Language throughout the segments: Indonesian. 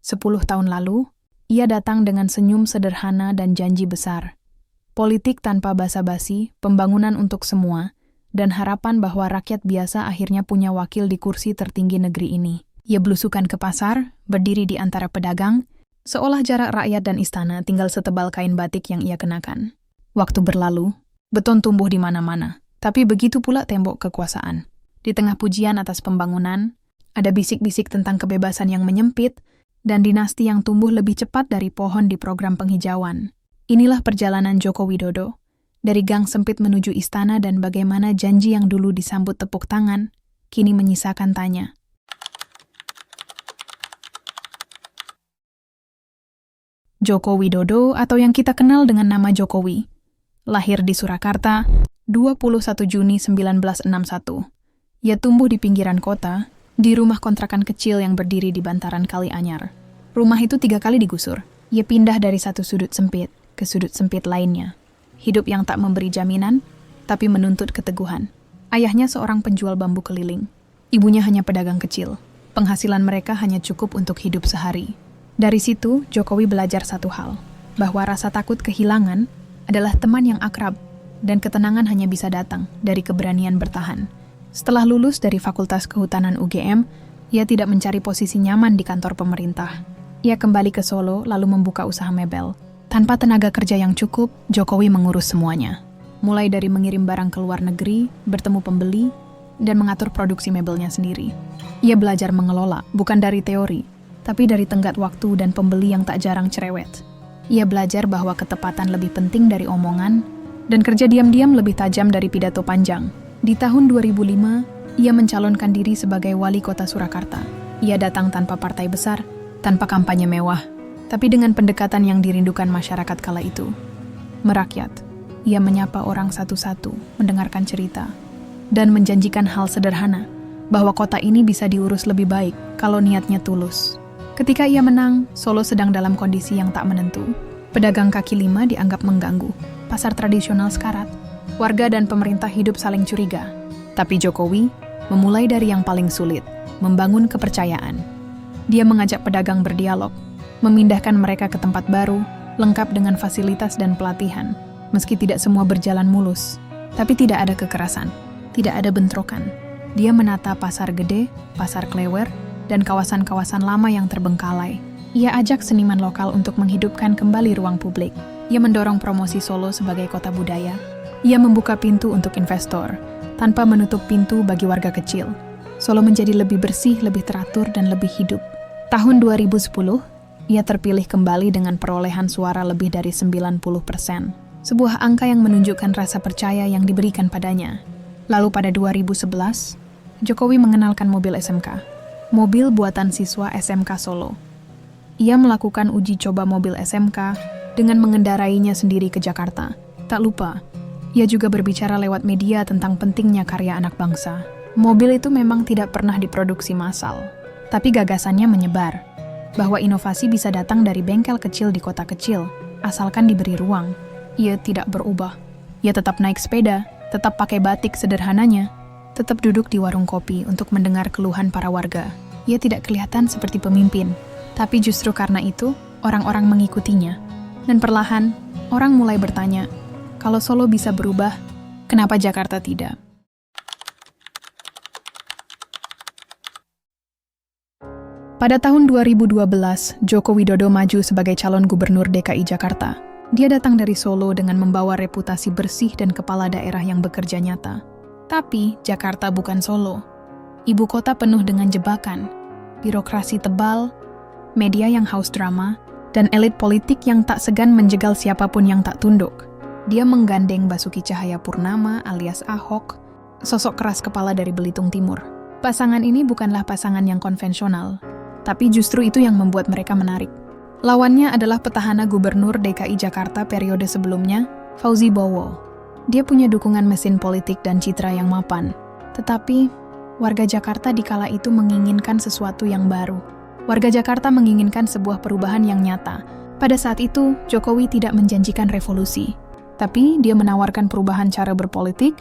10 tahun lalu, ia datang dengan senyum sederhana dan janji besar. Politik tanpa basa-basi, pembangunan untuk semua, dan harapan bahwa rakyat biasa akhirnya punya wakil di kursi tertinggi negeri ini. Ia belusukan ke pasar, berdiri di antara pedagang, seolah jarak rakyat dan istana tinggal setebal kain batik yang ia kenakan. Waktu berlalu, beton tumbuh di mana-mana, tapi begitu pula tembok kekuasaan. Di tengah pujian atas pembangunan, ada bisik-bisik tentang kebebasan yang menyempit, dan dinasti yang tumbuh lebih cepat dari pohon di program penghijauan. Inilah perjalanan Joko Widodo, dari gang sempit menuju istana dan bagaimana janji yang dulu disambut tepuk tangan, kini menyisakan tanya. Joko Widodo atau yang kita kenal dengan nama Jokowi, lahir di Surakarta, 21 Juni 1961. Ia tumbuh di pinggiran kota, di rumah kontrakan kecil yang berdiri di bantaran Kali Anyar. Rumah itu 3 kali digusur. Ia pindah dari satu sudut sempit ke sudut sempit lainnya. Hidup yang tak memberi jaminan, tapi menuntut keteguhan. Ayahnya seorang penjual bambu keliling. Ibunya hanya pedagang kecil. Penghasilan mereka hanya cukup untuk hidup sehari. Dari situ, Jokowi belajar satu hal, bahwa rasa takut kehilangan adalah teman yang akrab, dan ketenangan hanya bisa datang dari keberanian bertahan. Setelah lulus dari Fakultas Kehutanan UGM, ia tidak mencari posisi nyaman di kantor pemerintah. Ia kembali ke Solo lalu membuka usaha mebel. Tanpa tenaga kerja yang cukup, Jokowi mengurus semuanya. Mulai dari mengirim barang ke luar negeri, bertemu pembeli, dan mengatur produksi mebelnya sendiri. Ia belajar mengelola, bukan dari teori, tapi dari tenggat waktu dan pembeli yang tak jarang cerewet. Ia belajar bahwa ketepatan lebih penting dari omongan, dan kerja diam-diam lebih tajam dari pidato panjang. Di tahun 2005, ia mencalonkan diri sebagai wali kota Surakarta. Ia datang tanpa partai besar, tanpa kampanye mewah, tapi dengan pendekatan yang dirindukan masyarakat kala itu. Merakyat, ia menyapa orang satu-satu, mendengarkan cerita, dan menjanjikan hal sederhana, bahwa kota ini bisa diurus lebih baik kalau niatnya tulus. Ketika ia menang, Solo sedang dalam kondisi yang tak menentu. Pedagang kaki lima dianggap mengganggu, pasar tradisional sekarat, warga dan pemerintah hidup saling curiga. Tapi Jokowi memulai dari yang paling sulit, membangun kepercayaan. Dia mengajak pedagang berdialog, memindahkan mereka ke tempat baru, lengkap dengan fasilitas dan pelatihan. Meski tidak semua berjalan mulus, tapi tidak ada kekerasan, tidak ada bentrokan. Dia menata pasar gede, pasar Klewer, dan kawasan-kawasan lama yang terbengkalai. Ia ajak seniman lokal untuk menghidupkan kembali ruang publik. Ia mendorong promosi Solo sebagai kota budaya. Ia membuka pintu untuk investor, tanpa menutup pintu bagi warga kecil. Solo menjadi lebih bersih, lebih teratur, dan lebih hidup. Tahun 2010, ia terpilih kembali dengan perolehan suara lebih dari 90%. Sebuah angka yang menunjukkan rasa percaya yang diberikan padanya. Lalu pada 2011, Jokowi mengenalkan mobil SMK, mobil buatan siswa SMK Solo. Ia melakukan uji coba mobil SMK dengan mengendarainya sendiri ke Jakarta. Tak lupa, ia juga berbicara lewat media tentang pentingnya karya anak bangsa. Mobil itu memang tidak pernah diproduksi massal, tapi gagasannya menyebar, bahwa inovasi bisa datang dari bengkel kecil di kota kecil, asalkan diberi ruang. Ia tidak berubah. Ia tetap naik sepeda, tetap pakai batik sederhananya, tetap duduk di warung kopi untuk mendengar keluhan para warga. Ia tidak kelihatan seperti pemimpin, tapi justru karena itu, orang-orang mengikutinya. Dan perlahan, orang mulai bertanya, kalau Solo bisa berubah, kenapa Jakarta tidak? Pada tahun 2012, Joko Widodo maju sebagai calon gubernur DKI Jakarta. Dia datang dari Solo dengan membawa reputasi bersih dan kepala daerah yang bekerja nyata. Tapi, Jakarta bukan Solo. Ibu kota penuh dengan jebakan, birokrasi tebal, media yang haus drama, dan elit politik yang tak segan menjegal siapapun yang tak tunduk. Dia menggandeng Basuki Cahayapurnama alias Ahok, sosok keras kepala dari Belitung Timur. Pasangan ini bukanlah pasangan yang konvensional, tapi justru itu yang membuat mereka menarik. Lawannya adalah petahana gubernur DKI Jakarta periode sebelumnya, Fauzi Bowo. Dia punya dukungan mesin politik dan citra yang mapan. Tetapi, warga Jakarta di kala itu menginginkan sesuatu yang baru. Warga Jakarta menginginkan sebuah perubahan yang nyata. Pada saat itu, Jokowi tidak menjanjikan revolusi, tapi dia menawarkan perubahan cara berpolitik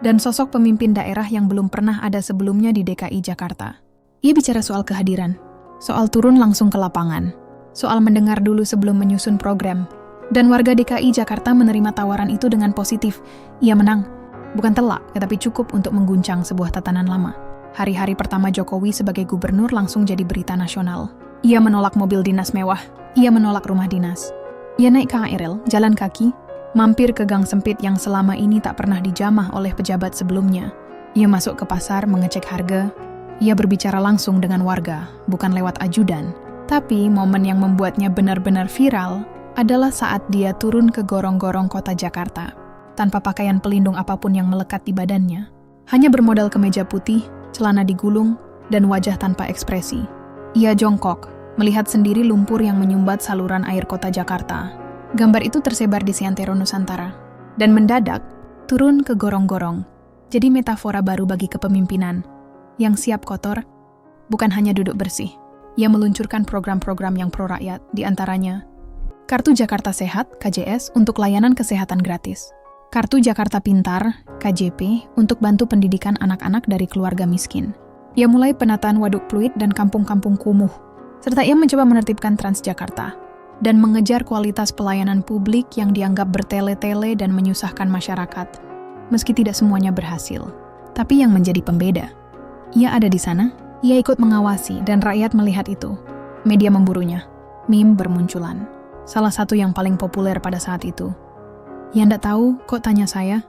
dan sosok pemimpin daerah yang belum pernah ada sebelumnya di DKI Jakarta. Ia bicara soal kehadiran, Soal turun langsung ke lapangan. Soal mendengar dulu sebelum menyusun program. Dan warga DKI Jakarta menerima tawaran itu dengan positif. Ia menang. Bukan telak, tetapi cukup untuk mengguncang sebuah tatanan lama. Hari-hari pertama Jokowi sebagai gubernur langsung jadi berita nasional. Ia menolak mobil dinas mewah. Ia menolak rumah dinas. Ia naik KRL, jalan kaki, mampir ke gang sempit yang selama ini tak pernah dijamah oleh pejabat sebelumnya. Ia masuk ke pasar mengecek harga. Ia berbicara langsung dengan warga, bukan lewat ajudan. Tapi momen yang membuatnya benar-benar viral adalah saat dia turun ke gorong-gorong kota Jakarta, tanpa pakaian pelindung apapun yang melekat di badannya. Hanya bermodal kemeja putih, celana digulung, dan wajah tanpa ekspresi. Ia jongkok, melihat sendiri lumpur yang menyumbat saluran air kota Jakarta. Gambar itu tersebar di Seantero Nusantara. Dan mendadak, turun ke gorong-gorong. Jadi metafora baru bagi kepemimpinan, yang siap kotor, bukan hanya duduk bersih. Ia meluncurkan program-program yang pro-rakyat, di antaranya Kartu Jakarta Sehat, KJS, untuk layanan kesehatan gratis. Kartu Jakarta Pintar, KJP, untuk bantu pendidikan anak-anak dari keluarga miskin. Ia mulai penataan waduk fluid dan kampung-kampung kumuh, serta ia mencoba menertibkan Transjakarta, dan mengejar kualitas pelayanan publik yang dianggap bertele-tele dan menyusahkan masyarakat. Meski tidak semuanya berhasil, tapi yang menjadi pembeda, ia ada di sana, ia ikut mengawasi, dan rakyat melihat itu. Media memburunya, meme bermunculan. Salah satu yang paling populer pada saat itu. "Ya ndak tahu, kok tanya saya?"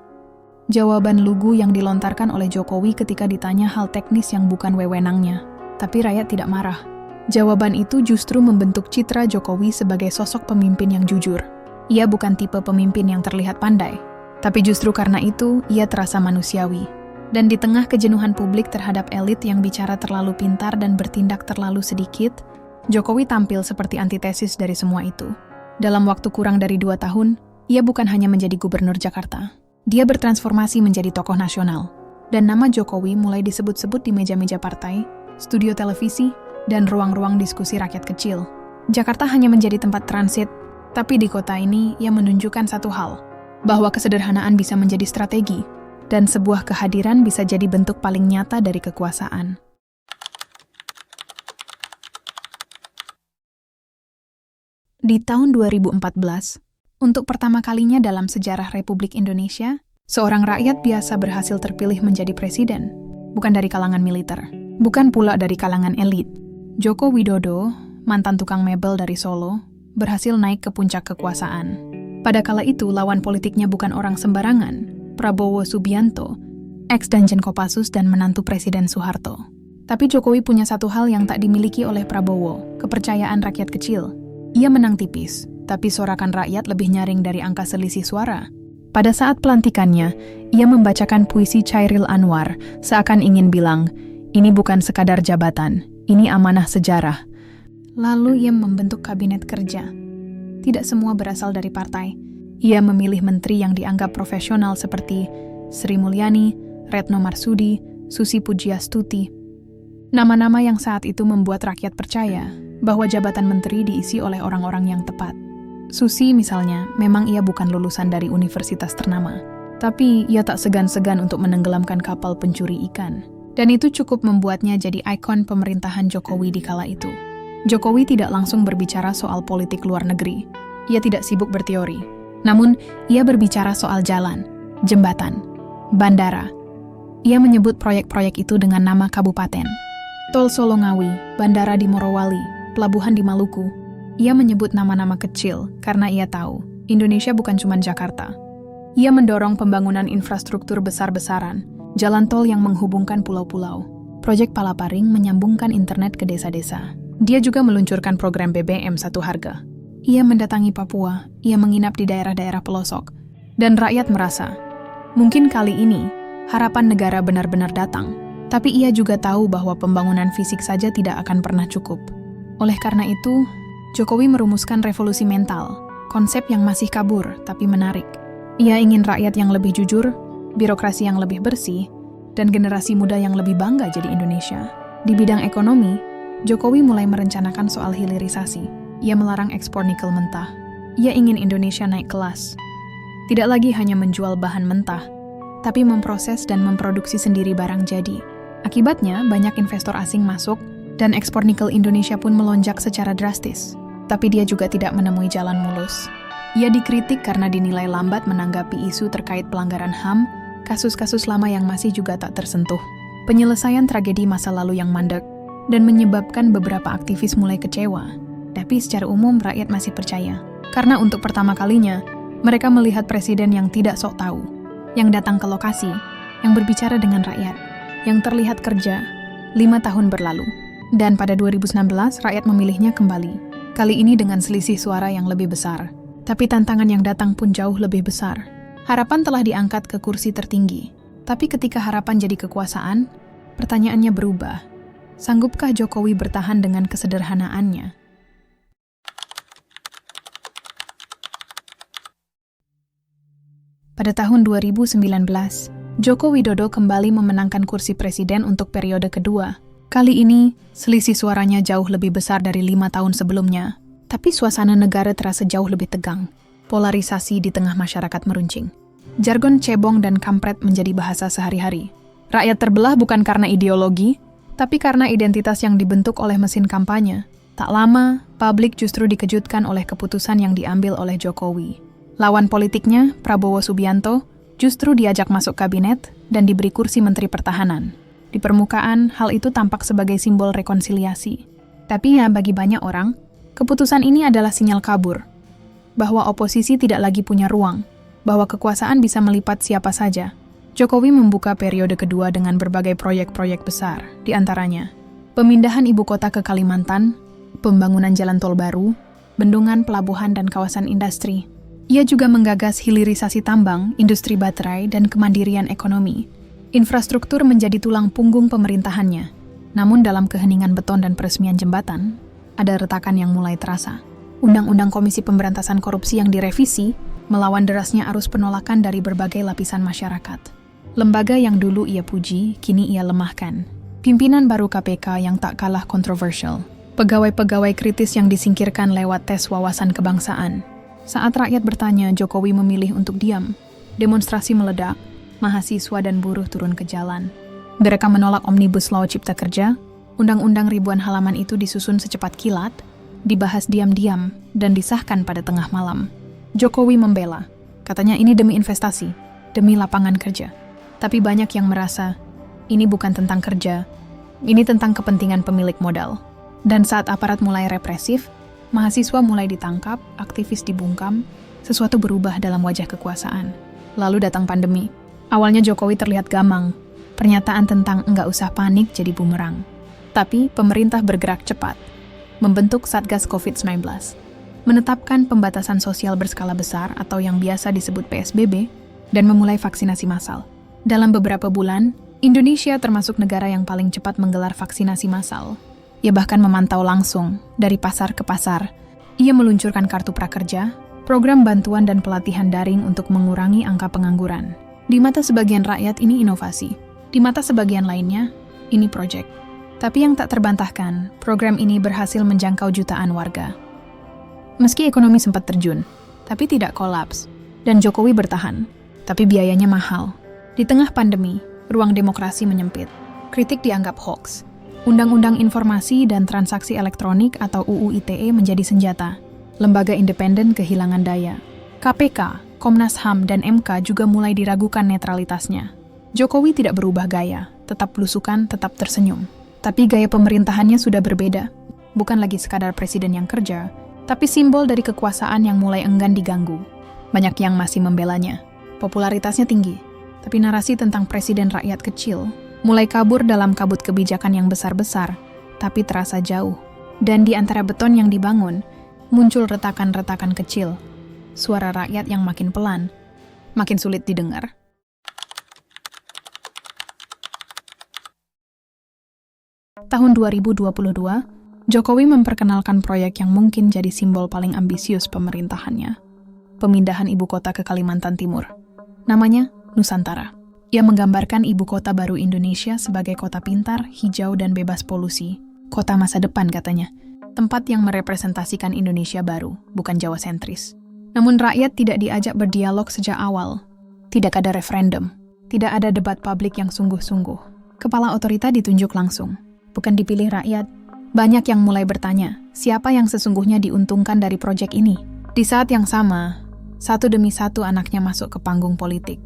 Jawaban lugu yang dilontarkan oleh Jokowi ketika ditanya hal teknis yang bukan wewenangnya. Tapi rakyat tidak marah. Jawaban itu justru membentuk citra Jokowi sebagai sosok pemimpin yang jujur. Ia bukan tipe pemimpin yang terlihat pandai. Tapi justru karena itu, ia terasa manusiawi. Dan di tengah kejenuhan publik terhadap elit yang bicara terlalu pintar dan bertindak terlalu sedikit, Jokowi tampil seperti antitesis dari semua itu. Dalam waktu kurang dari 2 tahun, ia bukan hanya menjadi gubernur Jakarta. Dia bertransformasi menjadi tokoh nasional. Dan nama Jokowi mulai disebut-sebut di meja-meja partai, studio televisi, dan ruang-ruang diskusi rakyat kecil. Jakarta hanya menjadi tempat transit, tapi di kota ini ia menunjukkan satu hal, bahwa kesederhanaan bisa menjadi strategi, dan sebuah kehadiran bisa jadi bentuk paling nyata dari kekuasaan. Di tahun 2014, untuk pertama kalinya dalam sejarah Republik Indonesia, seorang rakyat biasa berhasil terpilih menjadi presiden, bukan dari kalangan militer, bukan pula dari kalangan elit. Joko Widodo, mantan tukang mebel dari Solo, berhasil naik ke puncak kekuasaan. Pada kala itu, lawan politiknya bukan orang sembarangan, Prabowo Subianto, ex-Danjen Kopassus dan menantu Presiden Soeharto. Tapi Jokowi punya satu hal yang tak dimiliki oleh Prabowo, kepercayaan rakyat kecil. Ia menang tipis, tapi sorakan rakyat lebih nyaring dari angka selisih suara. Pada saat pelantikannya, ia membacakan puisi Chairil Anwar, seakan ingin bilang, ini bukan sekadar jabatan, ini amanah sejarah. Lalu ia membentuk kabinet kerja. Tidak semua berasal dari partai. Ia memilih menteri yang dianggap profesional seperti Sri Mulyani, Retno Marsudi, Susi Pujiastuti. Nama-nama yang saat itu membuat rakyat percaya bahwa jabatan menteri diisi oleh orang-orang yang tepat. Susi misalnya, memang ia bukan lulusan dari universitas ternama, tapi ia tak segan-segan untuk menenggelamkan kapal pencuri ikan. Dan itu cukup membuatnya jadi ikon pemerintahan Jokowi di kala itu. Jokowi tidak langsung berbicara soal politik luar negeri. Ia tidak sibuk berteori. Namun, ia berbicara soal jalan, jembatan, bandara. Ia menyebut proyek-proyek itu dengan nama kabupaten. Tol Solongawi, bandara di Morowali, pelabuhan di Maluku. Ia menyebut nama-nama kecil karena ia tahu Indonesia bukan cuma Jakarta. Ia mendorong pembangunan infrastruktur besar-besaran, jalan tol yang menghubungkan pulau-pulau, proyek Palaparing menyambungkan internet ke desa-desa. Dia juga meluncurkan program BBM satu harga. Ia mendatangi Papua, ia menginap di daerah-daerah pelosok, dan rakyat merasa, mungkin kali ini harapan negara benar-benar datang. Tapi ia juga tahu bahwa pembangunan fisik saja tidak akan pernah cukup. Oleh karena itu, Jokowi merumuskan revolusi mental, konsep yang masih kabur tapi menarik. Ia ingin rakyat yang lebih jujur, birokrasi yang lebih bersih, dan generasi muda yang lebih bangga jadi Indonesia. Di bidang ekonomi, Jokowi mulai merencanakan soal hilirisasi. Ia melarang ekspor nikel mentah. Ia ingin Indonesia naik kelas. Tidak lagi hanya menjual bahan mentah, tapi memproses dan memproduksi sendiri barang jadi. Akibatnya, banyak investor asing masuk, dan ekspor nikel Indonesia pun melonjak secara drastis. Tapi dia juga tidak menemui jalan mulus. Ia dikritik karena dinilai lambat menanggapi isu terkait pelanggaran HAM, kasus-kasus lama yang masih juga tak tersentuh, penyelesaian tragedi masa lalu yang mandek, dan menyebabkan beberapa aktivis mulai kecewa. Tapi secara umum rakyat masih percaya. Karena untuk pertama kalinya, mereka melihat presiden yang tidak sok tahu, yang datang ke lokasi, yang berbicara dengan rakyat, yang terlihat kerja 5 tahun berlalu. Dan pada 2019, rakyat memilihnya kembali. Kali ini dengan selisih suara yang lebih besar. Tapi tantangan yang datang pun jauh lebih besar. Harapan telah diangkat ke kursi tertinggi. Tapi ketika harapan jadi kekuasaan, pertanyaannya berubah. Sanggupkah Jokowi bertahan dengan kesederhanaannya? Pada tahun 2019, Joko Widodo kembali memenangkan kursi presiden untuk periode kedua. Kali ini, selisih suaranya jauh lebih besar dari 5 tahun sebelumnya. Tapi suasana negara terasa jauh lebih tegang. Polarisasi di tengah masyarakat meruncing. Jargon cebong dan kampret menjadi bahasa sehari-hari. Rakyat terbelah bukan karena ideologi, tapi karena identitas yang dibentuk oleh mesin kampanye. Tak lama, publik justru dikejutkan oleh keputusan yang diambil oleh Jokowi. Lawan politiknya, Prabowo Subianto, justru diajak masuk kabinet dan diberi kursi Menteri Pertahanan. Di permukaan, hal itu tampak sebagai simbol rekonsiliasi. Tapi ya, bagi banyak orang, keputusan ini adalah sinyal kabur. Bahwa oposisi tidak lagi punya ruang, bahwa kekuasaan bisa melipat siapa saja. Jokowi membuka periode kedua dengan berbagai proyek-proyek besar, di antaranya pemindahan ibu kota ke Kalimantan, pembangunan jalan tol baru, bendungan, pelabuhan, dan kawasan industri. Ia juga menggagas hilirisasi tambang, industri baterai, dan kemandirian ekonomi. Infrastruktur menjadi tulang punggung pemerintahannya. Namun dalam keheningan beton dan peresmian jembatan, ada retakan yang mulai terasa. Undang-undang Komisi Pemberantasan Korupsi yang direvisi melawan derasnya arus penolakan dari berbagai lapisan masyarakat. Lembaga yang dulu ia puji, kini ia lemahkan. Pimpinan baru KPK yang tak kalah kontroversial. Pegawai-pegawai kritis yang disingkirkan lewat tes wawasan kebangsaan. Saat rakyat bertanya, Jokowi memilih untuk diam. Demonstrasi meledak, mahasiswa dan buruh turun ke jalan. Mereka menolak Omnibus Law Cipta Kerja. Undang-undang ribuan halaman itu disusun secepat kilat, dibahas diam-diam, dan disahkan pada tengah malam. Jokowi membela. Katanya ini demi investasi, demi lapangan kerja. Tapi banyak yang merasa, ini bukan tentang kerja, ini tentang kepentingan pemilik modal. Dan saat aparat mulai represif, mahasiswa mulai ditangkap, aktivis dibungkam, sesuatu berubah dalam wajah kekuasaan. Lalu datang pandemi. Awalnya Jokowi terlihat gamang, pernyataan tentang enggak usah panik jadi bumerang. Tapi pemerintah bergerak cepat, membentuk Satgas COVID-19, menetapkan pembatasan sosial berskala besar atau yang biasa disebut PSBB, dan memulai vaksinasi massal. Dalam beberapa bulan, Indonesia termasuk negara yang paling cepat menggelar vaksinasi massal. Ia bahkan memantau langsung, dari pasar ke pasar. Ia meluncurkan kartu prakerja, program bantuan dan pelatihan daring untuk mengurangi angka pengangguran. Di mata sebagian rakyat ini inovasi, di mata sebagian lainnya, ini proyek. Tapi yang tak terbantahkan, program ini berhasil menjangkau jutaan warga. Meski ekonomi sempat terjun, tapi tidak kolaps, dan Jokowi bertahan, tapi biayanya mahal. Di tengah pandemi, ruang demokrasi menyempit, kritik dianggap hoax. Undang-Undang Informasi dan Transaksi Elektronik atau UU ITE menjadi senjata. Lembaga independen kehilangan daya. KPK, Komnas HAM, dan MK juga mulai diragukan netralitasnya. Jokowi tidak berubah gaya, tetap belusukan, tetap tersenyum. Tapi gaya pemerintahannya sudah berbeda. Bukan lagi sekadar presiden yang kerja, tapi simbol dari kekuasaan yang mulai enggan diganggu. Banyak yang masih membelanya. Popularitasnya tinggi, tapi narasi tentang presiden rakyat kecil mulai kabur dalam kabut kebijakan yang besar-besar, tapi terasa jauh. Dan di antara beton yang dibangun, muncul retakan-retakan kecil. Suara rakyat yang makin pelan, makin sulit didengar. Tahun 2022, Jokowi memperkenalkan proyek yang mungkin jadi simbol paling ambisius pemerintahannya. Pemindahan ibu kota ke Kalimantan Timur. Namanya Nusantara. Ia menggambarkan ibu kota baru Indonesia sebagai kota pintar, hijau, dan bebas polusi. Kota masa depan katanya. Tempat yang merepresentasikan Indonesia baru, bukan Jawa sentris. Namun rakyat tidak diajak berdialog sejak awal. Tidak ada referendum. Tidak ada debat publik yang sungguh-sungguh. Kepala otorita ditunjuk langsung. Bukan dipilih rakyat, Banyak yang mulai bertanya, siapa yang sesungguhnya diuntungkan dari proyek ini? Di saat yang sama, satu demi satu anaknya masuk ke panggung politik.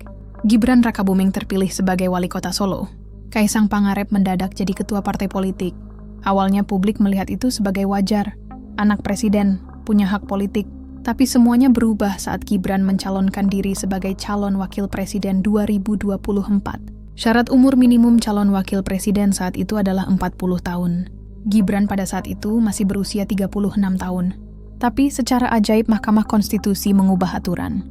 Gibran Rakabuming terpilih sebagai wali kota Solo. Kaisang Pangarep mendadak jadi ketua partai politik. Awalnya publik melihat itu sebagai wajar. Anak presiden punya hak politik. Tapi semuanya berubah saat Gibran mencalonkan diri sebagai calon wakil presiden 2024. Syarat umur minimum calon wakil presiden saat itu adalah 40 tahun. Gibran pada saat itu masih berusia 36 tahun. Tapi secara ajaib Mahkamah Konstitusi mengubah aturan.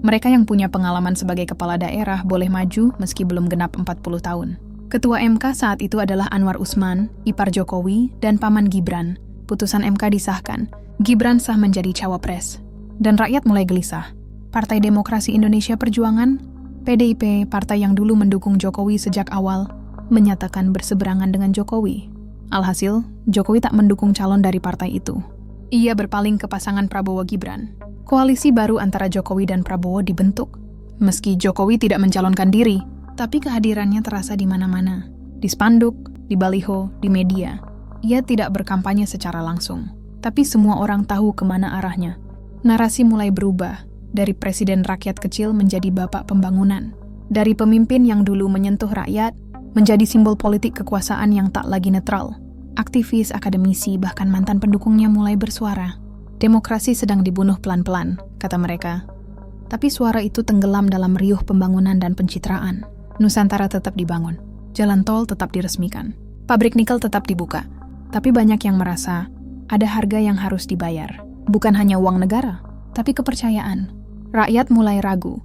Mereka yang punya pengalaman sebagai kepala daerah boleh maju meski belum genap 40 tahun. Ketua MK saat itu adalah Anwar Usman, ipar Jokowi, dan paman Gibran. Putusan MK disahkan. Gibran sah menjadi cawapres. Dan rakyat mulai gelisah. Partai Demokrasi Indonesia Perjuangan, PDIP, partai yang dulu mendukung Jokowi sejak awal, menyatakan berseberangan dengan Jokowi. Alhasil, Jokowi tak mendukung calon dari partai itu. Ia berpaling ke pasangan Prabowo-Gibran. Koalisi baru antara Jokowi dan Prabowo dibentuk. Meski Jokowi tidak mencalonkan diri, tapi kehadirannya terasa di mana-mana. Di spanduk, di baliho, di media. Ia tidak berkampanye secara langsung. Tapi semua orang tahu kemana arahnya. Narasi mulai berubah, dari presiden rakyat kecil menjadi bapak pembangunan. Dari pemimpin yang dulu menyentuh rakyat, menjadi simbol politik kekuasaan yang tak lagi netral. Aktivis, akademisi, bahkan mantan pendukungnya mulai bersuara. Demokrasi sedang dibunuh pelan-pelan, kata mereka. Tapi suara itu tenggelam dalam riuh pembangunan dan pencitraan. Nusantara tetap dibangun. Jalan tol tetap diresmikan. Pabrik nikel tetap dibuka. Tapi banyak yang merasa ada harga yang harus dibayar. Bukan hanya uang negara, tapi kepercayaan. Rakyat mulai ragu.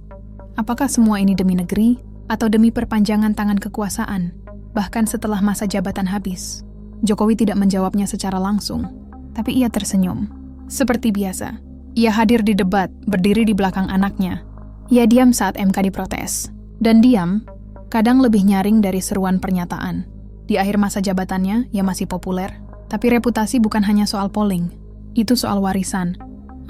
Apakah semua ini demi negeri atau demi perpanjangan tangan kekuasaan? Bahkan setelah masa jabatan habis. Jokowi tidak menjawabnya secara langsung, tapi ia tersenyum. Seperti biasa, ia hadir di debat, berdiri di belakang anaknya. Ia diam saat MK diprotes. Dan diam, kadang lebih nyaring dari seruan pernyataan. Di akhir masa jabatannya, ia masih populer. Tapi reputasi bukan hanya soal polling. Itu soal warisan.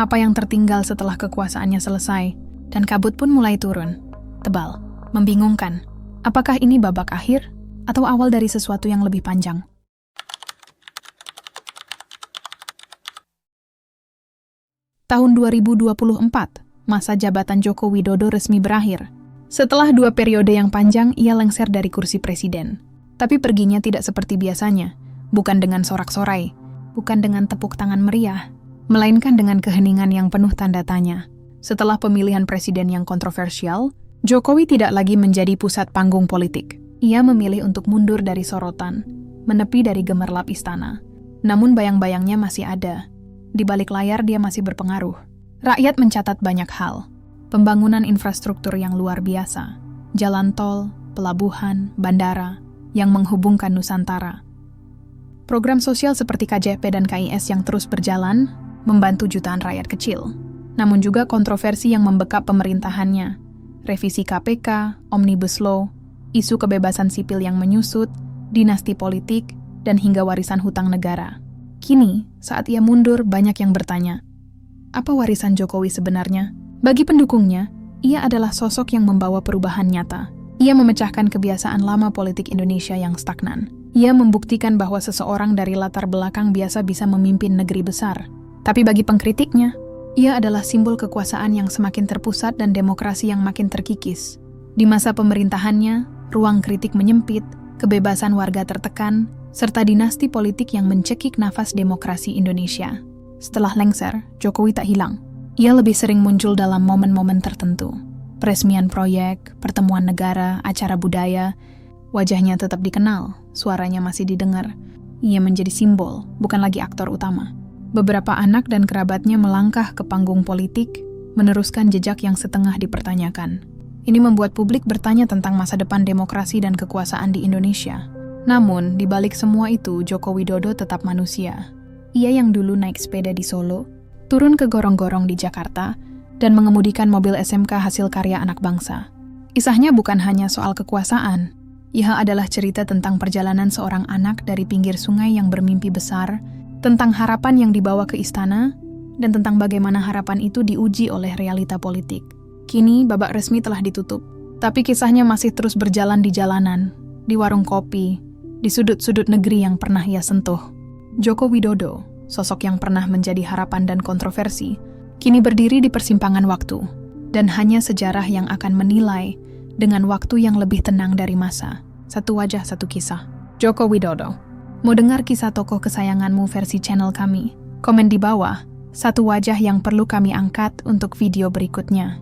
Apa yang tertinggal setelah kekuasaannya selesai. Dan kabut pun mulai turun. Tebal. Membingungkan. Apakah ini babak akhir? Atau awal dari sesuatu yang lebih panjang? Tahun 2024, masa jabatan Joko Widodo resmi berakhir. Setelah 2 periode yang panjang, ia lengser dari kursi presiden. Tapi perginya tidak seperti biasanya. Bukan dengan sorak-sorai, bukan dengan tepuk tangan meriah, melainkan dengan keheningan yang penuh tanda tanya. Setelah pemilihan presiden yang kontroversial, Jokowi tidak lagi menjadi pusat panggung politik. Ia memilih untuk mundur dari sorotan, menepi dari gemerlap istana. Namun bayang-bayangnya masih ada. Di balik layar dia masih berpengaruh. Rakyat mencatat banyak hal. Pembangunan infrastruktur yang luar biasa, jalan tol, pelabuhan, bandara, yang menghubungkan Nusantara. Program sosial seperti KJP dan KIS yang terus berjalan, membantu jutaan rakyat kecil. Namun juga kontroversi yang membekap pemerintahannya. Revisi KPK, Omnibus Law, isu kebebasan sipil yang menyusut, dinasti politik, dan hingga warisan hutang negara. Kini, saat ia mundur, banyak yang bertanya, apa warisan Jokowi sebenarnya? Bagi pendukungnya, ia adalah sosok yang membawa perubahan nyata. Ia memecahkan kebiasaan lama politik Indonesia yang stagnan. Ia membuktikan bahwa seseorang dari latar belakang biasa bisa memimpin negeri besar. Tapi bagi pengkritiknya, ia adalah simbol kekuasaan yang semakin terpusat dan demokrasi yang makin terkikis. Di masa pemerintahannya, ruang kritik menyempit, kebebasan warga tertekan, serta dinasti politik yang mencekik nafas demokrasi Indonesia. Setelah lengser, Jokowi tak hilang. Ia lebih sering muncul dalam momen-momen tertentu. Peresmian proyek, pertemuan negara, acara budaya, wajahnya tetap dikenal, suaranya masih didengar. Ia menjadi simbol, bukan lagi aktor utama. Beberapa anak dan kerabatnya melangkah ke panggung politik, meneruskan jejak yang setengah dipertanyakan. Ini membuat publik bertanya tentang masa depan demokrasi dan kekuasaan di Indonesia. Namun, di balik semua itu, Joko Widodo tetap manusia. Ia yang dulu naik sepeda di Solo, turun ke gorong-gorong di Jakarta, dan mengemudikan mobil SMK hasil karya anak bangsa. Kisahnya bukan hanya soal kekuasaan. Ia adalah cerita tentang perjalanan seorang anak dari pinggir sungai yang bermimpi besar, tentang harapan yang dibawa ke istana, dan tentang bagaimana harapan itu diuji oleh realita politik. Kini babak resmi telah ditutup, tapi kisahnya masih terus berjalan di jalanan, di warung kopi, di sudut-sudut negeri yang pernah ia sentuh. Joko Widodo, sosok yang pernah menjadi harapan dan kontroversi, kini berdiri di persimpangan waktu, dan hanya sejarah yang akan menilai dengan waktu yang lebih tenang dari masa. Satu wajah, satu kisah. Joko Widodo. Mau dengar kisah tokoh kesayanganmu versi channel kami? Komen di bawah, satu wajah yang perlu kami angkat untuk video berikutnya.